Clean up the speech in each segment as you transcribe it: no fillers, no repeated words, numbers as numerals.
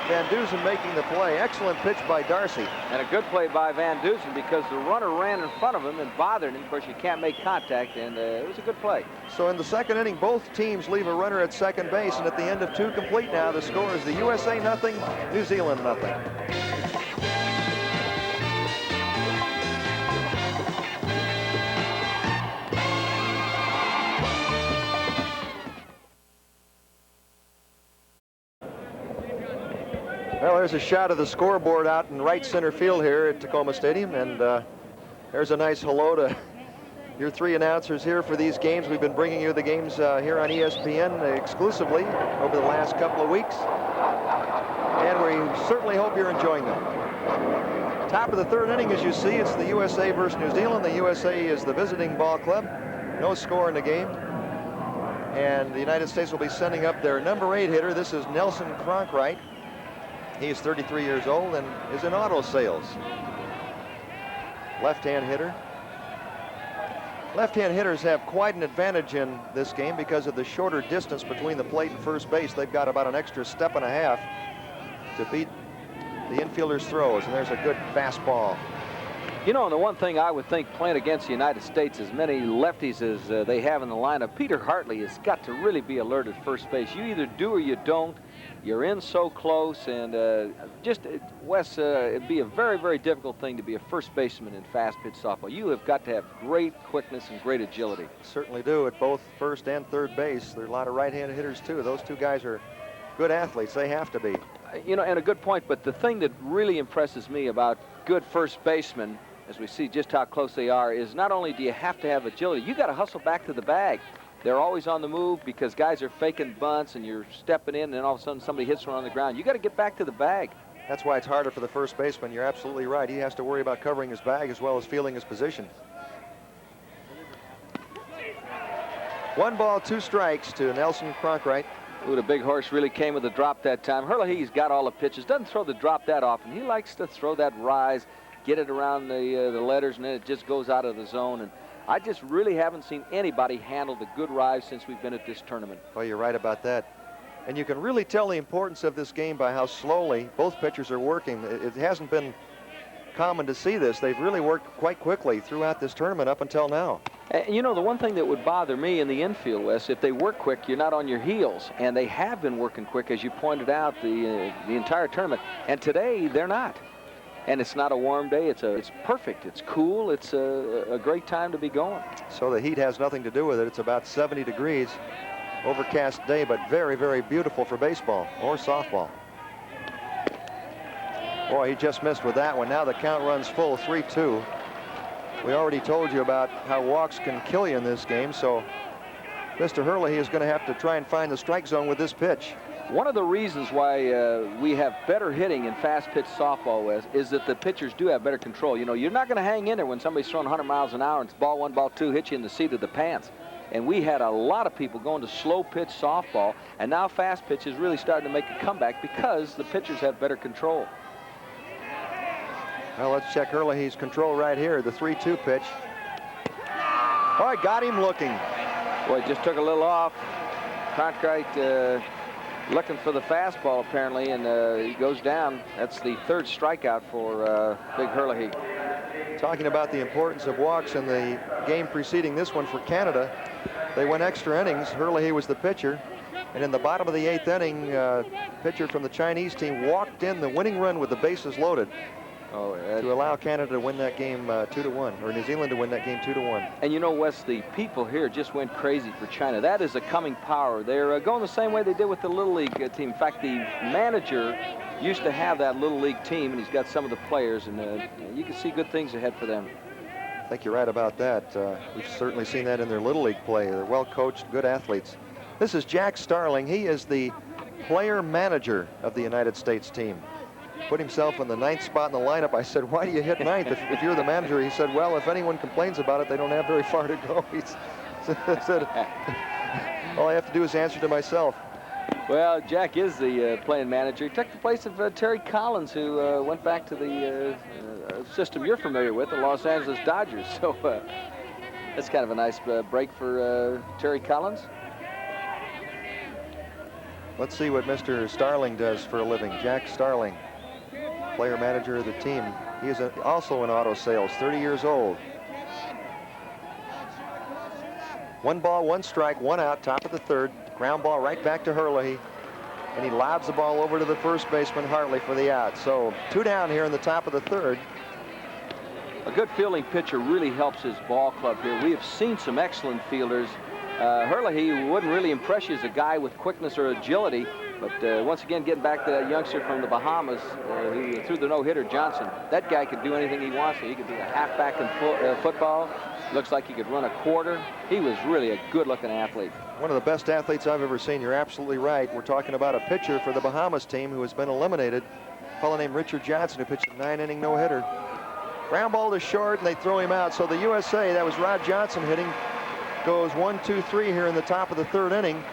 Van Dusen making the play. Excellent pitch by Darcy. And a good play by Van Dusen because the runner ran in front of him and bothered him. Of course, you can't make contact, and it was a good play. So in the second inning, both teams leave a runner at second base, and at the end of 2 complete now, the score is the USA nothing, New Zealand nothing. Well, there's a shot of the scoreboard out in right center field here at Tacoma Stadium, and there's a nice hello to your 3 announcers here for these games. We've been bringing you the games here on ESPN exclusively over the last couple of weeks, and we certainly hope you're enjoying them. Top of the 3rd inning, as you see, it's the USA versus New Zealand. The USA is the visiting ball club. No score in the game. And the United States will be sending up their number 8 hitter. This is Nelson CRONKRIGHT. He's 33 years old and is in auto sales. Left-hand hitter. Left-hand hitters have quite an advantage in this game because of the shorter distance between the plate and first base. They've got about an extra step and a half to beat the infielder's throws, and there's a good fastball. You know, and the one thing I would think playing against the United States, as many lefties as they have in the lineup, Peter Hartley has got to really be alert at first base. You either do or you don't. You're in so close, and Wes, it'd be a very, very difficult thing to be a first baseman in fast-pitch softball. You have got to have great quickness and great agility. Certainly do at both first and third base. There are a lot of right-handed hitters, too. Those 2 guys are good athletes. They have to be. You know, and a good point, but the thing that really impresses me about good first basemen, as we see just how close they are, is not only do you have to have agility, you got to hustle back to the bag. They're always on the move because guys are faking bunts and you're stepping in and all of a sudden somebody hits one on the ground. You got to get back to the bag. That's why it's harder for the first baseman. You're absolutely right. He has to worry about covering his bag as well as fielding his position. 1 ball, 2 strikes to Nelson CRONKRIGHT. Ooh, the big horse really came with a drop that time. Herlihy's got all the pitches. Doesn't throw the drop that often. He likes to throw that rise, get it around the letters, and then it just goes out of the zone. And I just really haven't seen anybody handle the good rise since we've been at this tournament. Well, you're right about that. And you can really tell the importance of this game by how slowly both pitchers are working. It hasn't been common to see this. They've really worked quite quickly throughout this tournament up until now. You know, the one thing that would bother me in the infield, Wes, if they work quick, you're not on your heels. And they have been working quick, as you pointed out, the entire tournament. And today, they're not. And it's not a warm day. It's perfect. It's cool. It's a great time to be going. So the heat has nothing to do with it. It's about 70 degrees. Overcast day, but very, very beautiful for baseball or softball. Boy, he just missed with that one. Now the count runs full, 3-2. We already told you about how walks can kill you in this game, so Mr. Herlihy is going to have to try and find the strike zone with this pitch. One of the reasons why we have better hitting in fast-pitch softball, Wes, is that the pitchers do have better control. You know, you're not going to hang in there when somebody's throwing 100 miles an hour and it's ball 1, ball 2, hit you in the seat of the pants. And we had a lot of people going to slow-pitch softball, and now fast-pitch is really starting to make a comeback because the pitchers have better control. Well, let's check Herlihy's control right here, the 3-2 pitch. Oh, I got him looking. Boy, just took a little off. CRONKRIGHT looking for the fastball, apparently, and he goes down. That's the 3rd strikeout for Big Herlihy. Talking about the importance of walks in the game preceding this one for Canada, they went extra innings. Herlihy was the pitcher, and in the bottom of the 8th inning, pitcher from the Chinese team walked in the winning run with the bases loaded. To allow Canada to win that game 2-1, or New Zealand to win that game 2-1. And you know, Wes, the people here just went crazy for China. That is a coming power. They're going the same way they did with the Little League team. In fact, the manager used to have that Little League team, and he's got some of the players, and you can see good things ahead for them. I think you're right about that. We've certainly seen that in their Little League play. They're well coached, good athletes. This is Jack Starling. He is the player manager of the United States team. Put himself in the 9th spot in the lineup. I said, why do you hit 9th if you're the manager? He said, well, if anyone complains about it, they don't have very far to go. He said, all I have to do is answer to myself. Well, Jack is the playing manager. He took the place of Terry Collins, who went back to the system you're familiar with, the Los Angeles Dodgers. So that's kind of a nice break for Terry Collins. Let's see what Mr. Starling does for a living. Jack Starling, player manager of the team. He is also in auto sales, 30 years old. 1 ball, 1 strike, 1 out, top of the 3rd. Ground ball right back to Herlihy. And he lobs the ball over to the first baseman, Hartley, for the out. So 2 down here in the top of the 3rd. A good fielding pitcher really helps his ball club here. We have seen some excellent fielders. Herlihy wouldn't really impress you as a guy with quickness or agility, but once again, getting back to that youngster from the Bahamas who threw the no-hitter, Johnson. That guy could do anything he wants to. He could be a halfback in football. Looks like he could run a quarter. He was really a good-looking athlete. One of the best athletes I've ever seen. You're absolutely right. We're talking about a pitcher for the Bahamas team who has been eliminated. A fellow named Richard Johnson, who pitched a 9-inning no-hitter. Ground ball to short, and they throw him out. So the USA, that was Rod Johnson hitting, goes 1, 2, 3 here in the top of the 3rd inning.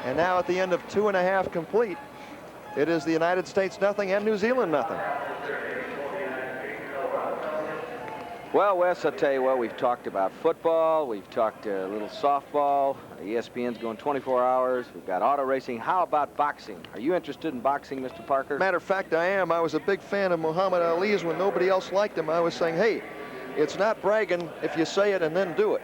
And now at the end of 2.5 complete, it is the United States nothing and New Zealand nothing. Well, Wes, I'll tell you what, we've talked about football, we've talked a little softball, ESPN's going 24 hours, we've got auto racing. How about boxing? Are you interested in boxing, Mr. Parker? Matter of fact, I am. I was a big fan of Muhammad Ali's when nobody else liked him. I was saying, hey, it's not bragging if you say it and then do it.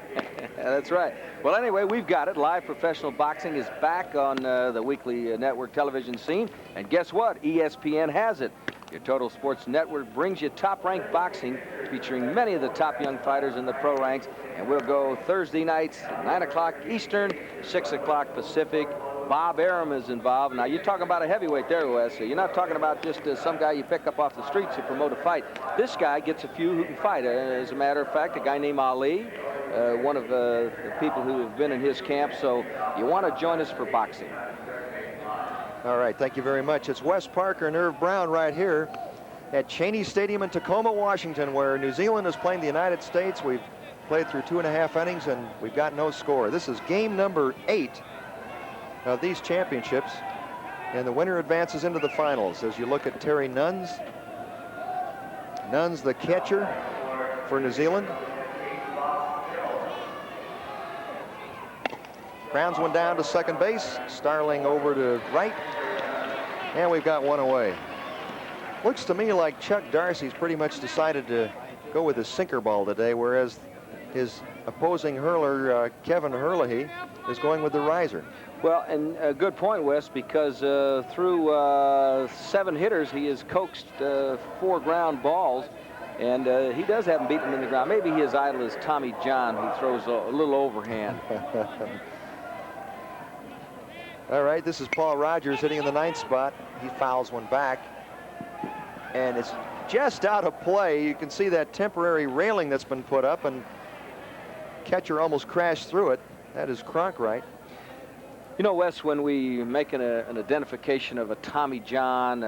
That's right. Well, anyway, we've got it. Live professional boxing is back on the weekly network television scene. And guess what? ESPN has it. Your Total Sports Network brings you top-ranked boxing, featuring many of the top young fighters in the pro ranks. And we'll go Thursday nights, 9 o'clock Eastern, 6 o'clock Pacific. Bob Arum is involved. Now, you're talking about a heavyweight there, Wes. You're not talking about just some guy you pick up off the streets to promote a fight. This guy gets a few who can fight. As a matter of fact, a guy named Ali, one of the people who have been in his camp. So you want to join us for boxing. All right, thank you very much. It's Wes Parker and Irv Brown right here at Cheney Stadium in Tacoma, Washington, where New Zealand is playing the United States. We've played through 2.5 innings, and we've got no score. This is game number 8 of these championships, and the winner advances into the finals. As you look at Terry Nunns, the catcher for New Zealand. Grounds one down to second base. Starling over to right. And we've got one away. Looks to me like Chuck Darcy's pretty much decided to go with his sinker ball today, whereas his opposing hurler, Kevin Herlihy, is going with the riser. Well, and a good point, Wes, because through 7 hitters, he has coaxed 4 ground balls. And he does have him beat him in the ground. Maybe his idol is Tommy John, who throws a little overhand. All right, this is Paul Rogers hitting in the 9th spot. He fouls one back. And it's just out of play. You can see that temporary railing that's been put up, and catcher almost crashed through it. That is CRONKRIGHT. You know, Wes, when we make an identification of a Tommy John,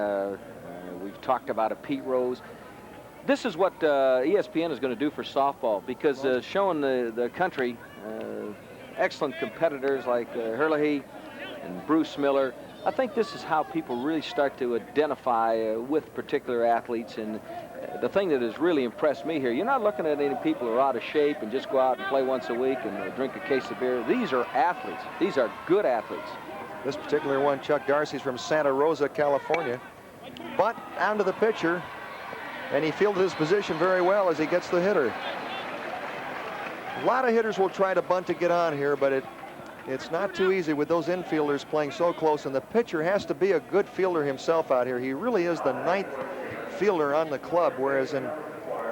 we've talked about a Pete Rose. This is what ESPN is going to do for softball, because showing the country excellent competitors like Herlihy and Bruce Miller, I think this is how people really start to identify with particular athletes. And the thing that has really impressed me here, you're not looking at any people who are out of shape and just go out and play once a week and drink a case of beer. These are athletes. These are good athletes. This particular one, Chuck Darcy's from Santa Rosa, California. Bunt down to the pitcher, and he fielded his position very well as he gets the hitter. A lot of hitters will try to bunt to get on here, but it's not too easy with those infielders playing so close, and the pitcher has to be a good fielder himself out here. He really is the 9th fielder on the club, whereas in,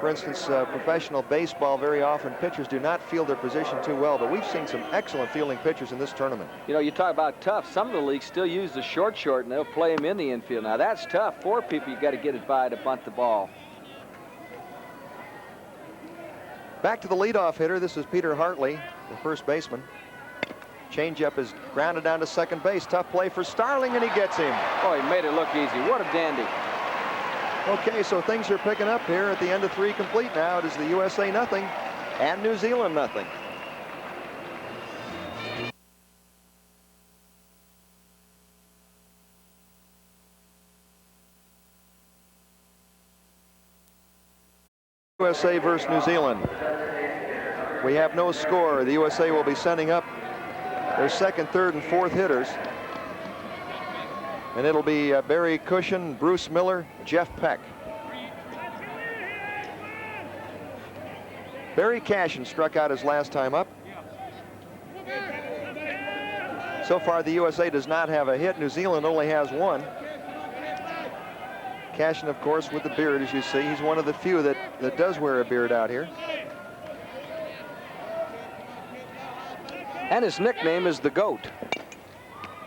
for instance, professional baseball, very often pitchers do not field their position too well, but we've seen some excellent fielding pitchers in this tournament. You know, you talk about tough. Some of the leagues still use the short, and they'll play him in the infield. Now, that's tough. 4 people you got to get it by to bunt the ball. Back to the leadoff hitter. This is Peter Hartley, the first baseman. Changeup is grounded down to second base. Tough play for Starling, and he gets him. Oh, he made it look easy. What a dandy. Okay, so things are picking up here at the end of 3 complete now. It is the USA nothing and New Zealand nothing. USA versus New Zealand. We have no score. The USA will be sending up their second, third, and fourth hitters. And it'll be Barry Cushion, Bruce Miller, Jeff Peck. Barry Cashin struck out his last time up. So far, the USA does not have a hit. New Zealand only has one. Cashin, of course, with the beard, as you see. He's one of the few that does wear a beard out here. And his nickname is the GOAT.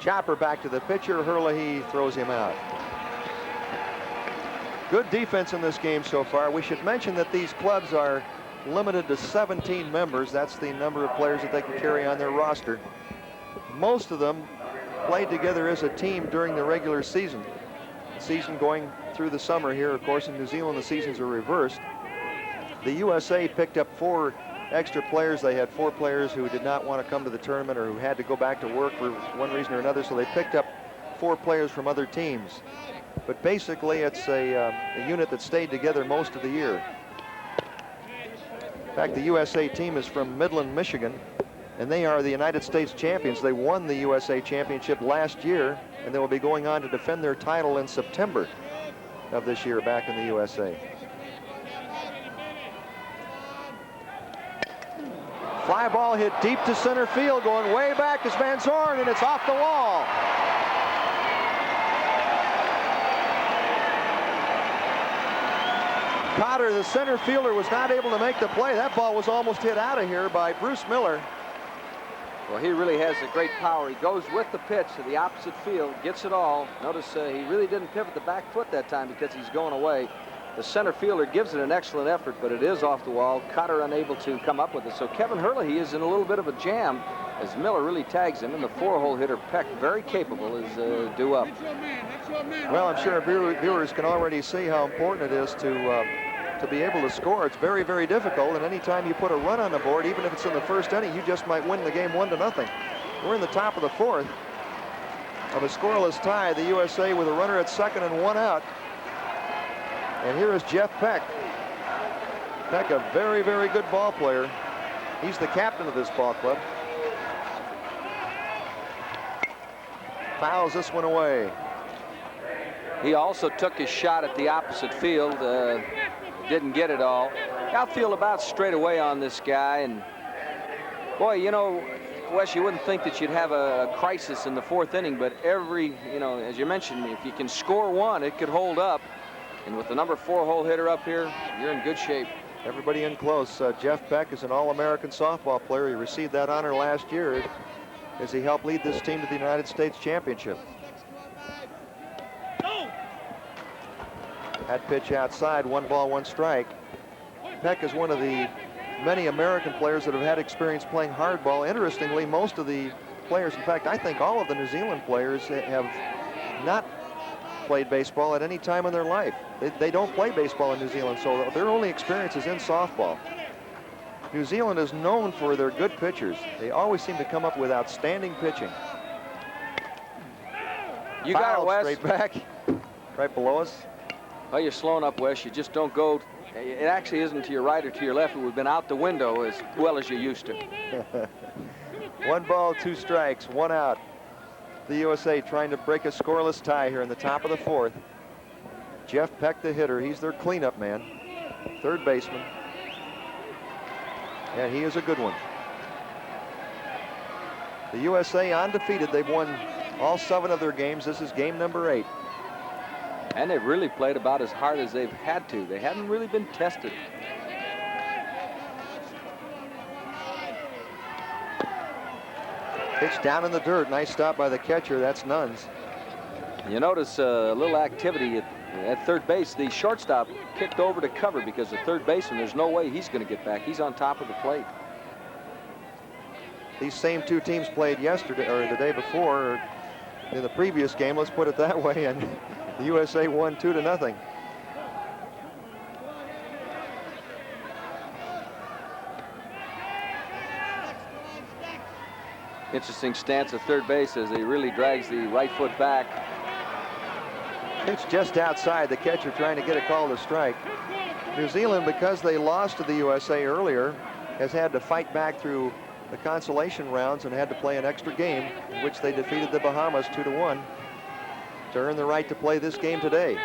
Chopper back to the pitcher. Herlihy throws him out. Good defense in this game so far. We should mention that these clubs are limited to 17 members. That's the number of players that they can carry on their roster. Most of them played together as a team during the regular season. The season going through the summer here, of course, in New Zealand, the seasons are reversed. The USA picked up 4 extra players. They had 4 players who did not want to come to the tournament or who had to go back to work for one reason or another, so they picked up 4 players from other teams. But basically, it's a unit that stayed together most of the year. In fact, the USA team is from Midland, Michigan, and they are the United States champions. They won the USA championship last year, and they will be going on to defend their title in September of this year back in the USA. Fly ball hit deep to center field, going way back is Van Zorn, and it's off the wall. Cotter, the center fielder, was not able to make the play. That ball was almost hit out of here by Bruce Miller. Well, he really has a great power. He goes with the pitch to the opposite field, gets it all. Notice he really didn't pivot the back foot that time because he's going away. The center fielder gives it an excellent effort, but it is off the wall. Cotter unable to come up with it. So Kevin Herlihy is in a little bit of a jam as Miller really tags him, and the 4-hole hitter Peck, very capable, is due up. Well, I'm sure viewers can already see how important it is to be able to score. It's very, very difficult, and anytime you put a run on the board, even if it's in the first inning, you just might win the game 1-0. We're in the top of the 4th of a scoreless tie. The USA with a runner at second and 1 out. And here is Jeff Peck. Peck, a very, very good ball player. He's the captain of this ball club. Fouls this one away. He also took his shot at the opposite field. Didn't get it all. Outfield about straight away on this guy. And boy, you know, Wes, you wouldn't think that you'd have a crisis in the 4th inning, but as you mentioned, if you can score one, it could hold up. And with the number 4-hole hitter up here, you're in good shape. Everybody in close. Jeff Peck is an All-American softball player. He received that honor last year as he helped lead this team to the United States Championship. That pitch outside, 1 ball, 1 strike. Peck is one of the many American players that have had experience playing hardball. Interestingly, most of the players, in fact, I think all of the New Zealand players have not played baseball at any time in their life. They don't play baseball in New Zealand, so their only experience is in softball. New Zealand is known for their good pitchers. They always seem to come up with outstanding pitching. You got it, Wes. Straight back, right below us. Well, you're slowing up, Wes. You just don't go. It actually isn't to your right or to your left. It would have been out the window as well as you used to. 1 ball, 2 strikes, 1 out. The USA trying to break a scoreless tie here in the top of the 4th. Jeff Peck, the hitter, he's their cleanup man, 3rd baseman. And he is a good one. The USA undefeated. They've won all 7 of their games. This is game number 8. And they've really played about as hard as they've had to. They haven't really been tested. Pitch down in the dirt. Nice stop by the catcher. That's Nuns. You notice a little activity at 3rd base. The shortstop kicked over to cover because the 3rd baseman, there's no way he's going to get back. He's on top of the plate. These same 2 teams played yesterday, or the day before, or in the previous game, let's put it that way, and the USA won 2-0. Interesting stance at 3rd base as he really drags the right foot back. It's just outside. The catcher trying to get a call to strike. New Zealand, because they lost to the USA earlier, has had to fight back through the consolation rounds and had to play an extra game in which they defeated the Bahamas 2-1. to earn the right to play this game today.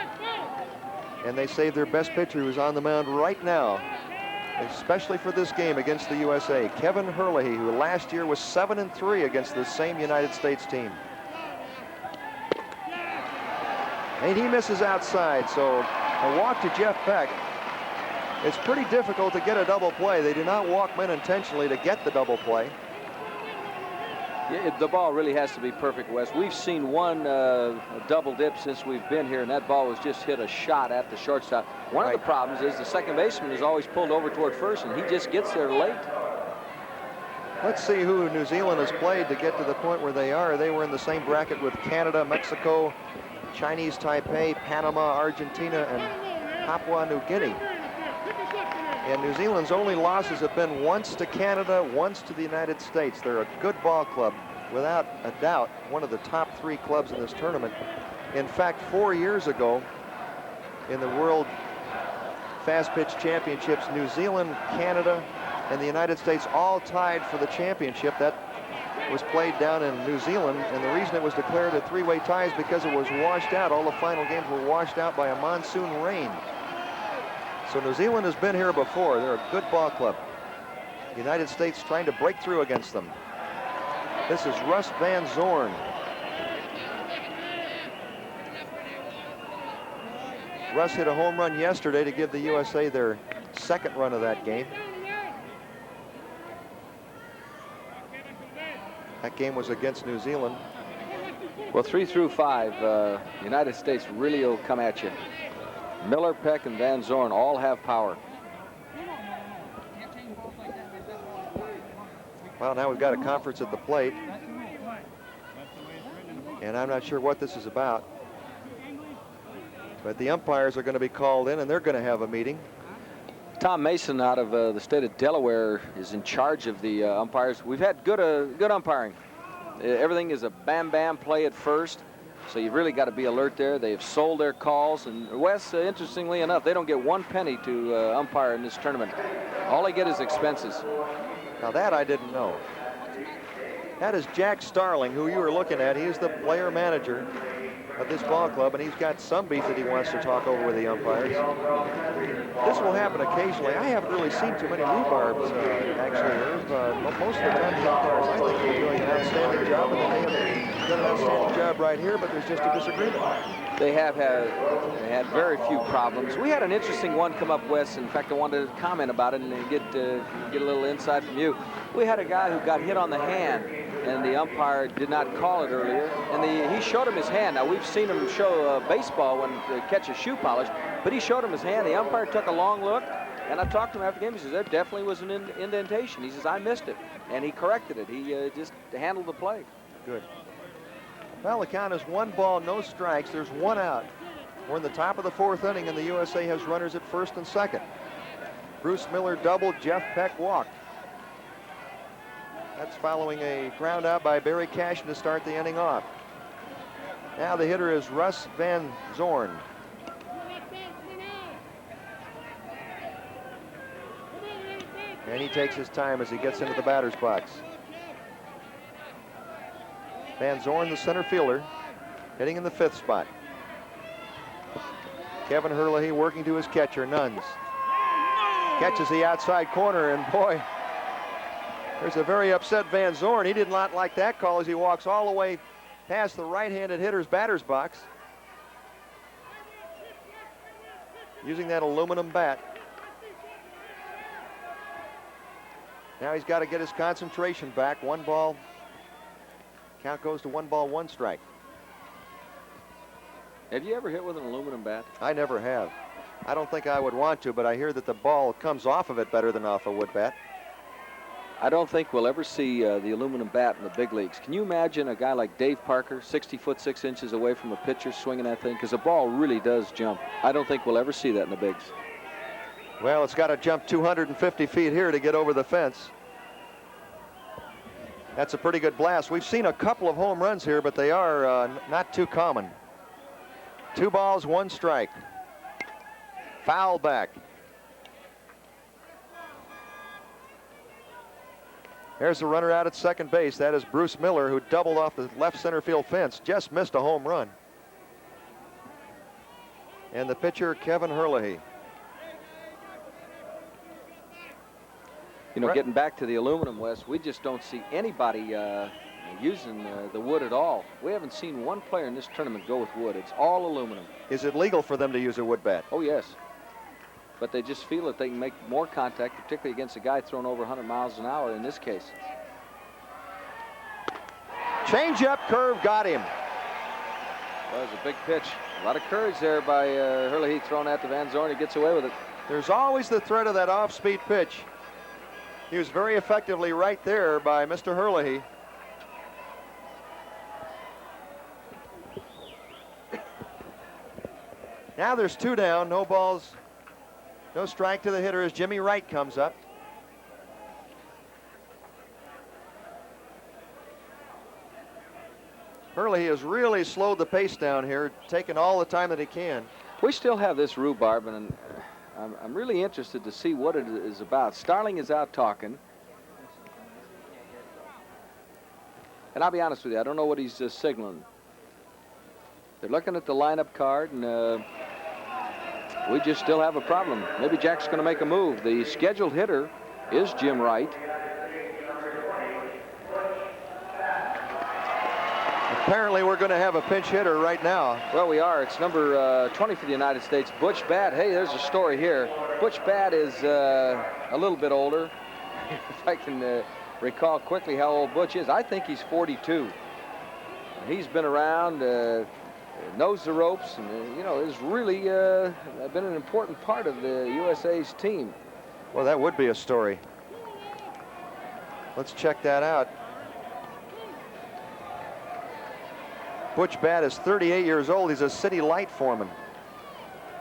And they saved their best pitcher who's on the mound right now, especially for this game against the USA, Kevin Herlihy, who last year was 7-3 against the same United States team. And he misses outside, so a walk to Jeff Peck. It's pretty difficult to get a double play. They do not walk men intentionally to get the double play. Yeah, the ball really has to be perfect, Wes. We've seen one double dip since we've been here, and that ball was just hit a shot at the shortstop. One of the problems is the second baseman is always pulled over toward first, and he just gets there late. Let's see who New Zealand has played to get to the point where they are. They were in the same bracket with Canada, Mexico, Chinese Taipei, Panama, Argentina, and Papua New Guinea. And New Zealand's only losses have been once to Canada, once to the United States. They're a good ball club, without a doubt, one of the top 3 clubs in this tournament. In fact, 4 years ago, in the World Fast Pitch Championships, New Zealand, Canada, and the United States all tied for the championship. That was played down in New Zealand, and the reason it was declared a 3-way tie is because it was washed out. All the final games were washed out by a monsoon rain. So New Zealand has been here before. They're a good ball club. The United States trying to break through against them. This is Russ Van Zorn. Russ hit a home run yesterday to give the USA their second run of that game. That game was against New Zealand. Well, 3 through 5, United States really will come at you. Miller, Peck, and Van Zorn all have power. Well, now we've got a conference at the plate, and I'm not sure what this is about. But the umpires are going to be called in, and they're going to have a meeting. Tom Mason out of the state of Delaware is in charge of the umpires. We've had good umpiring. Everything is a bam-bam play at first. So you've really got to be alert there. They've sold their calls. And Wes, interestingly enough, they don't get 1 penny to umpire in this tournament. All they get is expenses. Now that I didn't know. That is Jack Starling, who you were looking at. He is the player manager of this ball club, and he's got some beef that he wants to talk over with the umpires. This will happen occasionally. I haven't really seen too many rhubarbs, actually, Irv. Most of the time, the umpires, I think, are doing an outstanding job, and they have done an outstanding job right here, but there's just a disagreement. They have had very few problems. We had an interesting one come up, Wes. In fact, I wanted to comment about it and get a little insight from you. We had a guy who got hit on the hand, and the umpire did not call it earlier, and he showed him his hand. Now, we've seen him show baseball when they catch a shoe polish, but he showed him his hand. The umpire took a long look, and I talked to him after the game. He says, there definitely was an indentation. He says, I missed it, and he corrected it. He just handled the play. Good. Well, the count is 1 ball, no strikes. There's 1 out. We're in the top of the 4th inning, and the USA has runners at first and second. Bruce Miller doubled, Jeff Peck walked. That's following a ground out by Barry Cashin to start the inning off. Now the hitter is Russ Van Zorn. And he takes his time as he gets into the batter's box. Van Zorn, the center fielder, hitting in the 5th spot. Kevin Herlihy working to his catcher, Nuns. Catches the outside corner, and boy, there's a very upset Van Zorn. He did not like that call as he walks all the way past the right-handed hitter's batter's box, using that aluminum bat. Now he's got to get his concentration back. 1 ball. Count goes to 1 ball, 1 strike. Have you ever hit with an aluminum bat? I never have. I don't think I would want to, but I hear that the ball comes off of it better than off a wood bat. I don't think we'll ever see the aluminum bat in the big leagues. Can you imagine a guy like Dave Parker, 60 foot 6 inches away from a pitcher, swinging that thing? Because the ball really does jump. I don't think we'll ever see that in the bigs. Well, it's got to jump 250 feet here to get over the fence. That's a pretty good blast. We've seen a couple of home runs here, but they are not too common. 2 balls, 1 strike. Foul back. There's the runner out at second base. That is Bruce Miller, who doubled off the left center field fence. Just missed a home run. and the pitcher, Kevin Herlihy. You know, getting back to the aluminum, Wes, we just don't see anybody using the wood at all. We haven't seen one player in this tournament go with wood. It's all aluminum. Is it legal for them to use a wood bat? Oh, yes. But they just feel that they can make more contact, particularly against a guy throwing over 100 miles an hour in this case. Change-up curve got him. That was a big pitch. A lot of courage there by Herlihy throwing at the Van Zoeren. He gets away with it. There's always the threat of that off-speed pitch. He was very effectively right there by Mr. Herlihy. Now there's 2 down, no balls, no strike to the hitter as Jimmy Wright comes up. Herlihy has really slowed the pace down here, taking all the time that he can. We still have this rhubarb, and I'm really interested to see what it is about. Starling is out talking. And I'll be honest with you, I don't know what he's signaling. They're looking at the lineup card, and we just still have a problem. Maybe Jack's going to make a move. The scheduled hitter is Jim Wright. Apparently we're going to have a pinch hitter right now. Well, we are. It's number 20 for the United States, Butch BATT. Hey, there's a story here. Butch BATT is a little bit older. If I can recall quickly how old Butch is, I think he's 42. He's been around, knows the ropes, and you know, has really been an important part of the USA's team. Well, that would be a story. Let's check that out. Butch BATT is 38 years old. He's a city light foreman.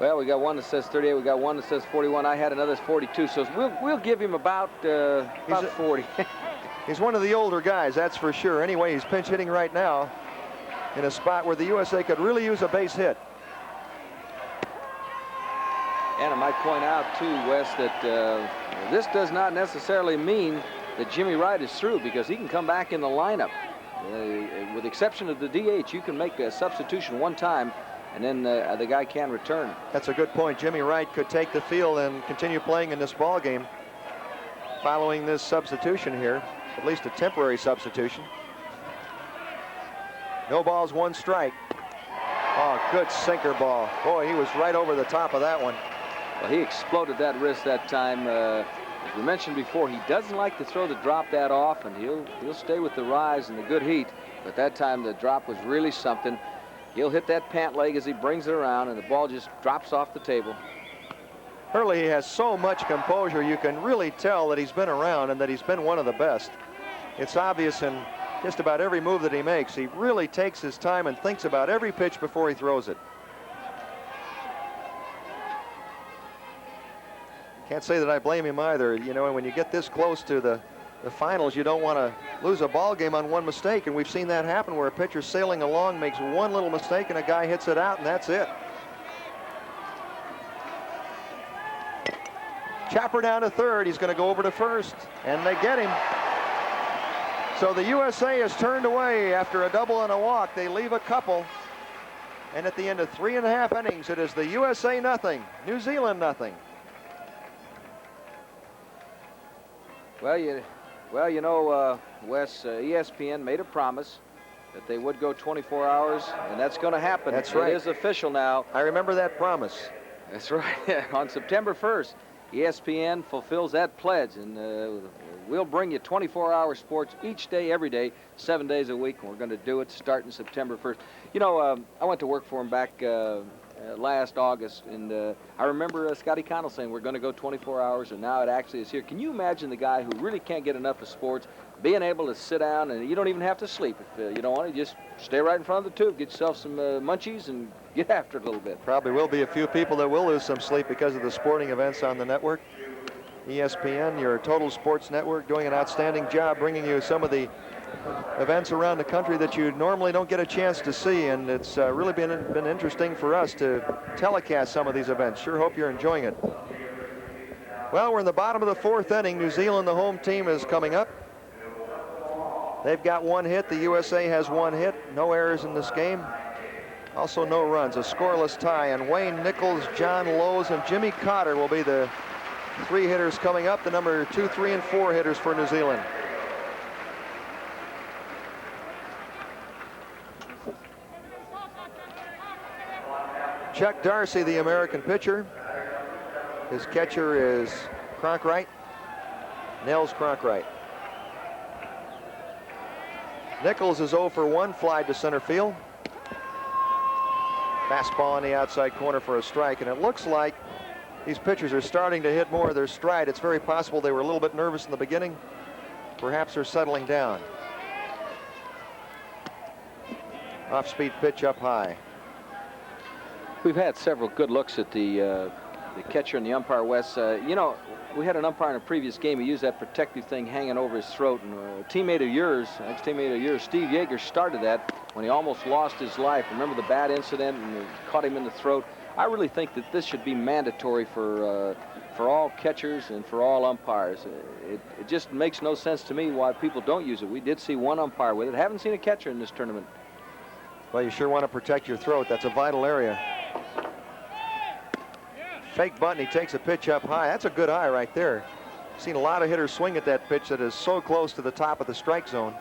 Well, we got one that says 38. We got one that says 41. I had another 42. So we'll give him about 40. He's one of the older guys, that's for sure. Anyway, he's pinch hitting right now in a spot where the USA could really use a base hit. And I might point out too, Wes, that this does not necessarily mean that Jimmy Wright is through, because he can come back in the lineup. With the exception of the DH, you can make a substitution one time, and then the guy can return. That's a good point. Jimmy Wright could take the field and continue playing in this ball game following this substitution here, at least a temporary substitution. No balls, 1 strike. Oh, good sinker ball. Boy, he was right over the top of that one. Well, he exploded that wrist that time. As we mentioned before, he doesn't like to throw the drop that often. He'll stay with the rise and the good heat, but that time the drop was really something. He'll hit that pant leg as he brings it around, and the ball just drops off the table. Herlihy has so much composure. You can really tell that he's been around and that he's been one of the best. It's obvious in just about every move that he makes. He really takes his time and thinks about every pitch before he throws it. Can't say that I blame him either. You know, when you get this close to the finals, you don't want to lose a ball game on one mistake, and we've seen that happen where a pitcher sailing along makes one little mistake and a guy hits it out, and that's it. Chopper down to third. He's going to go over to first, and they get him. So the USA is turned away after a double and a walk. They leave a couple, and at the end of 3.5 innings, it is the USA nothing, New Zealand nothing. Well, you know, Wes, ESPN made a promise that they would go 24 hours, and that's going to happen. That's right. It is official now. I remember that promise. That's right. On September 1st, ESPN fulfills that pledge, and we'll bring you 24-hour sports each day, every day, 7 days a week, and we're going to do it starting September 1st. You know, I went to work for him back last August, and I remember Scotty Connell saying we're going to go 24 hours, and now it actually is here. Can you imagine the guy who really can't get enough of sports being able to sit down, and you don't even have to sleep if you don't want to, just stay right in front of the tube, get yourself some munchies, and get after it a little bit. Probably will be a few people that will lose some sleep because of the sporting events on the network. ESPN, your total sports network, doing an outstanding job bringing you some of the events around the country that you normally don't get a chance to see, and it's really been interesting for us to telecast some of these events. Sure hope you're enjoying it. Well, we're in the bottom of the 4th inning. New Zealand, the home team, is coming up. They've got 1 hit. The USA has 1 hit. No errors in this game. Also no runs, a scoreless tie, and Wayne Nichols, John Lowes, and Jimmy Cotter will be the 3 hitters coming up, the number 2, 3, and 4 hitters for New Zealand. Chuck Darcy, the American pitcher. His catcher is CRONKRIGHT, Nels CRONKRIGHT. Nichols is 0 for 1, fly to center field. Fastball on the outside corner for a strike, and it looks like these pitchers are starting to hit more of their stride. It's very possible they were a little bit nervous in the beginning. Perhaps they're settling down. Off-speed pitch up high. We've had several good looks at the catcher and the umpire, Wes. You know, we had an umpire in a previous game. He used that protective thing hanging over his throat. And a teammate of yours, ex-teammate of yours, Steve Yeager, started that when he almost lost his life. Remember the BATT incident and it caught him in the throat? I really think that this should be mandatory for all catchers and for all umpires. It just makes no sense to me why people don't use it. We did see one umpire with it. Haven't seen a catcher in this tournament. Well, you sure want to protect your throat. That's a vital area. Fake bunt, and he takes a pitch up high. That's a good eye right there. Seen a lot of hitters swing at that pitch that is so close to the top of the strike zone.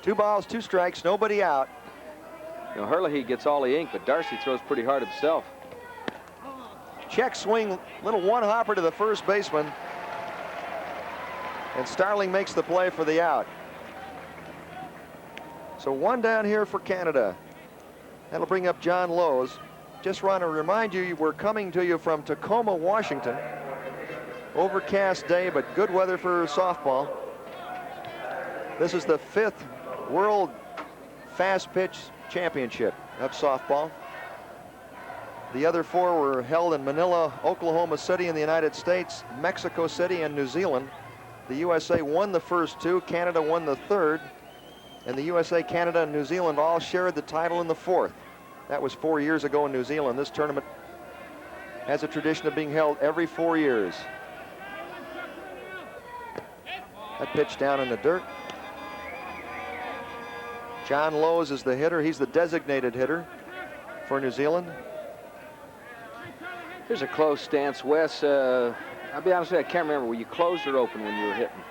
2 balls, 2 strikes, nobody out. You know, Herlihy gets all the ink, but Darcy throws pretty hard himself. Check swing, little one-hopper to the first baseman. And Starling makes the play for the out. So 1 down here for Canada. That'll bring up John Lowes. Just want to remind you, we're coming to you from Tacoma, Washington. Overcast day, but good weather for softball. This is the 5th World Fast Pitch Championship of softball. The other 4 were held in Manila, Oklahoma City in the United States, Mexico City, and New Zealand. The USA won the first 2, Canada won the 3rd, and the USA, Canada, and New Zealand all shared the title in the 4th. That was 4 years ago in New Zealand. This tournament has a tradition of being held every 4 years. That pitch down in the dirt. John Lowes is the hitter. He's the designated hitter for New Zealand. Here's a close stance, Wes. I'll be honest with you, I can't remember. Were you closed or open when you were hitting?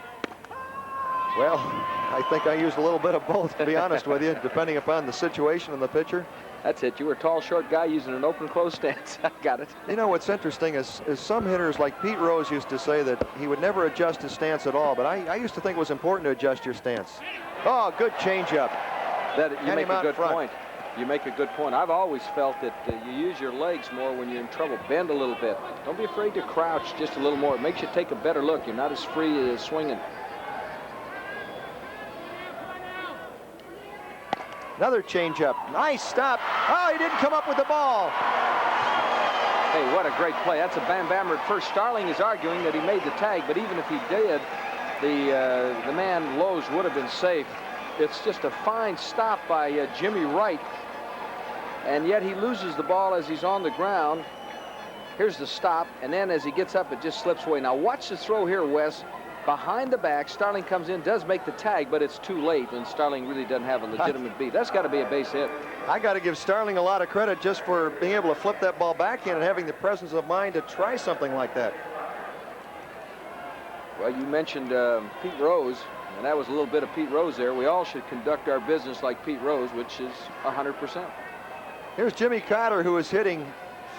Well, I think I used a little bit of both, to be honest with you, depending upon the situation and the pitcher. That's it. You were a tall, short guy using an open, close stance. I got it. You know, what's interesting is some hitters, like Pete Rose used to say that he would never adjust his stance at all, but I used to think it was important to adjust your stance. Oh, good changeup. You make a good point. You make a good point. I've always felt that you use your legs more when you're in trouble. Bend a little bit. Don't be afraid to crouch just a little more. It makes you take a better look. You're not as free as swinging. Another changeup. Nice stop. Oh, he didn't come up with the ball. Hey, what a great play. That's a bam-bammer at first. Starling is arguing that he made the tag, but even if he did, the man Lowes would have been safe. It's just a fine stop by Jimmy Wright, and yet he loses the ball as he's on the ground. Here's the stop, and then as he gets up, it just slips away. Now watch the throw here, Wes. Behind the back, Starling comes in, does make the tag, but it's too late, and Starling really doesn't have a legitimate beat. That's got to be a base hit. I got to give Starling a lot of credit just for being able to flip that ball back in and having the presence of mind to try something like that. Well, you mentioned Pete Rose, and that was a little bit of Pete Rose there. We all should conduct our business like Pete Rose, which is 100%. Here's Jimmy Cotter, who is hitting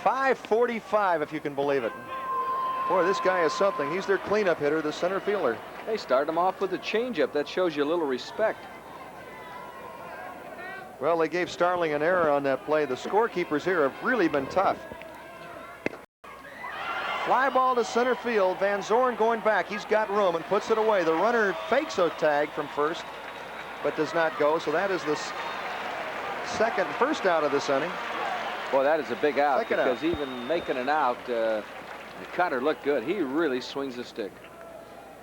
.545, if you can believe it. Boy, this guy is something. He's their cleanup hitter, the center fielder. They start him off with a changeup. That shows you a little respect. Well, they gave Starling an error on that play. The scorekeepers here have really been tough. Fly ball to center field. Van Zoeren going back. He's got room and puts it away. The runner fakes a tag from first, but does not go. So that is the first out of this inning. Boy, that is a big out, Second because out. even making an out, Cotter looked good. He really swings the stick.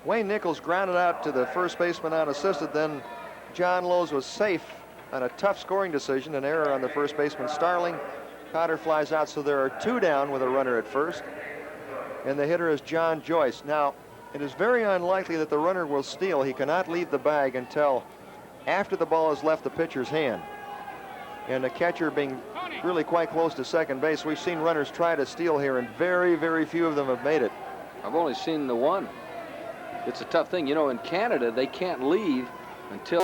Wayne Nichols grounded out to the first baseman unassisted. Then John Lowes was safe on a tough scoring decision, an error on the first baseman Starling. Cotter flies out, so there are 2 down with a runner at first. And the hitter is John Joyce. Now, it is very unlikely that the runner will steal. He cannot leave the bag until after the ball has left the pitcher's hand. And the catcher being really quite close to second base. We've seen runners try to steal here, and very, very few of them have made it. I've only seen the one. It's a tough thing. You know, in Canada, they can't leave until